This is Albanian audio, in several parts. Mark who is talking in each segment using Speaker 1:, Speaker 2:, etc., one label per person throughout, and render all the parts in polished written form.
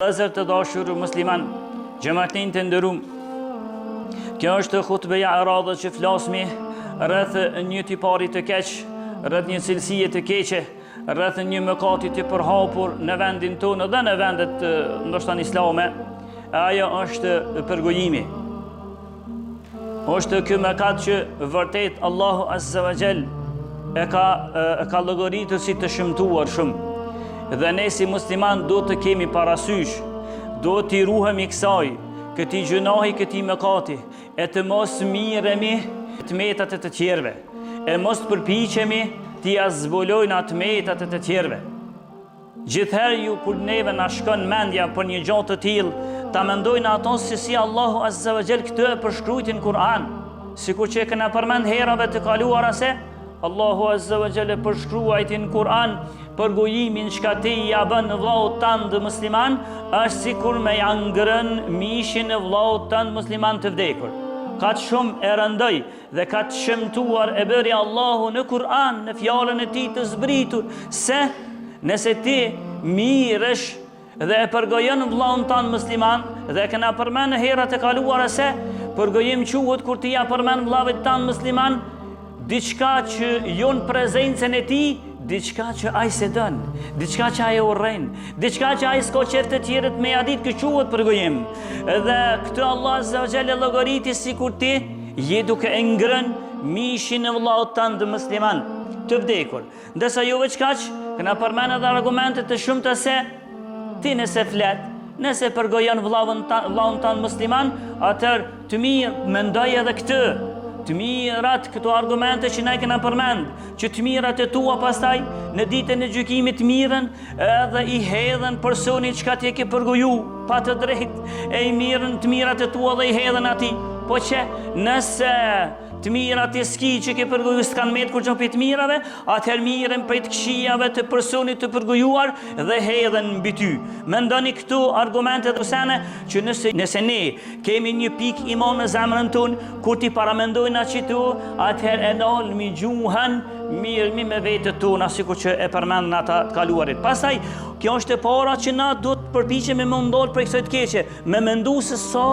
Speaker 1: Vëllezër të dashur musliman, xhamatin të nderuam. Kjo është hutbeja e radhës që flasmi rreth një tipari të keq, rreth një cilësie të keqe, rreth një mëkati të përhapur në vendin tonë dhe në vendet ndoshta islame. Ajo është përgojimi. Është ky mëkat që vërtet Allahu Azza wa Jall e ka llogaritur si të shëmtuar shumë. Dhe ne si musliman do të kemi parasysh, do t'i ruhemi kësaj, këtij gjunahi, këtij mëkati, e të mos miremi të metat e të tjerëve, e mos përpiqemi t'i zbulojnë atë metat e të tjerëve. Gjithherë ju kur neve na shkon mendja për një gjë të tillë, ta mendojnë ato se si Allahu Azza wa Jall këtë e përshkruajti në Kur'an, sikur që e kena përmend herave të kaluara se Allahu Azza wa Jall e përshkruajti në Kur'an përgojimin çka ti ja bën vllaut tënd musliman, është sikur me ja ngrënë mishin e vllaut tënd musliman të vdekur. Ka të shumë e rëndoj dhe ka të shëmtuar e bëri Allahu në Kur'an, në fjalën e tij të zbritur, se nëse ti miresh dhe e përgojon vllaun tënd musliman, dhe kena përmend në herat e kaluara se përgojim quhet kur ti ja përmend vllavit tënd musliman diçka që jo në prezencën e tij, diçka që ai se don, diçka që ai urren, diçka që ai s'ka qef të tjerët me ja ditë, që quhet përgojim. Dhe këtë Allah Azza wa Jalla llogariti sikur ti je duke e ngrënë mishin e vllaut tënd musliman të vdekur. Ndërsa jo veç kaq, kena përmend edhe argumente të shumta se ti nëse flet, nëse përgojon vllaun tënd musliman, atëherë të mirë mendoj edhe këtë. Të mirat këto argumente që ne kena përmend, që të mirat e tua pastaj në ditën e gjykimit mirën edhe i hedhen personit çka ti e ke përgoju pa të drejtë, e i mirën të mirat e tua dhe i hedhen atij. Po që nëse të mirat e ski që ke përgoju s'kan me të kur për të mirave, atëherë mirën për të këqijave të personit të përgojuar dhe hedhen mbi ty. Mendoni këtu argumente të sene që nëse ne kemi një pik iman në zemrën tonë, kur ti paramendojnë aqitu, atëherë e nalmi gjuhën mirëmi me vetët tona, sikur që e përmendën ata të kaluarit. Pastaj, kjo është e para që na do të përpiqemi me ndal për kësaj të keqe, me mendu se sa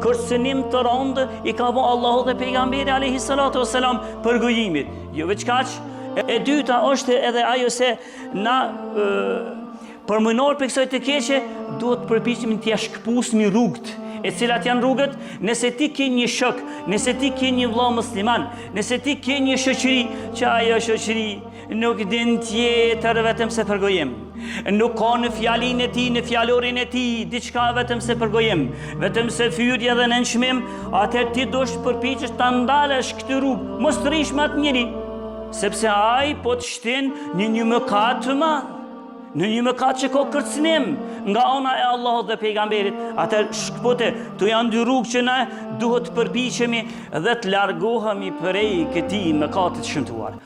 Speaker 1: kërcënim të rëndë i ka vënë Allahu dhe pejgamberi alayhi salatu wassalam përgojimit. Jo veç kaq, e dyta është edhe ajo se na përmënor për kësaj të keqe duhet të përpiqemi t'ia shkëpusmi rrugët, e cilat janë rrugët. Nëse ti ke një shok, nëse ti ke një vëlla musliman, nëse ti ke një shoqëri që ajo shoqëri nuk din tjetër vetëm se përgojim, nuk ka në fjalinë e tij, në fjalorin e tij diçka vetëm se përgojim, vetëm se fyrje dhe nënçmim, atëherë ti do të përpiqesh ta ndalesh këtë rrugë, mos rish me atë njeri, sepse ai po të shtin në një mëkat të madh, në një mëkat që ka kërcënim nga ana e Allahut dhe pejgamberit. Atëherë shkëpute, të janë dy rrugë që ne duhet të përpiqemi dhe të largohemi prej këtij mëkati të shëmtuar.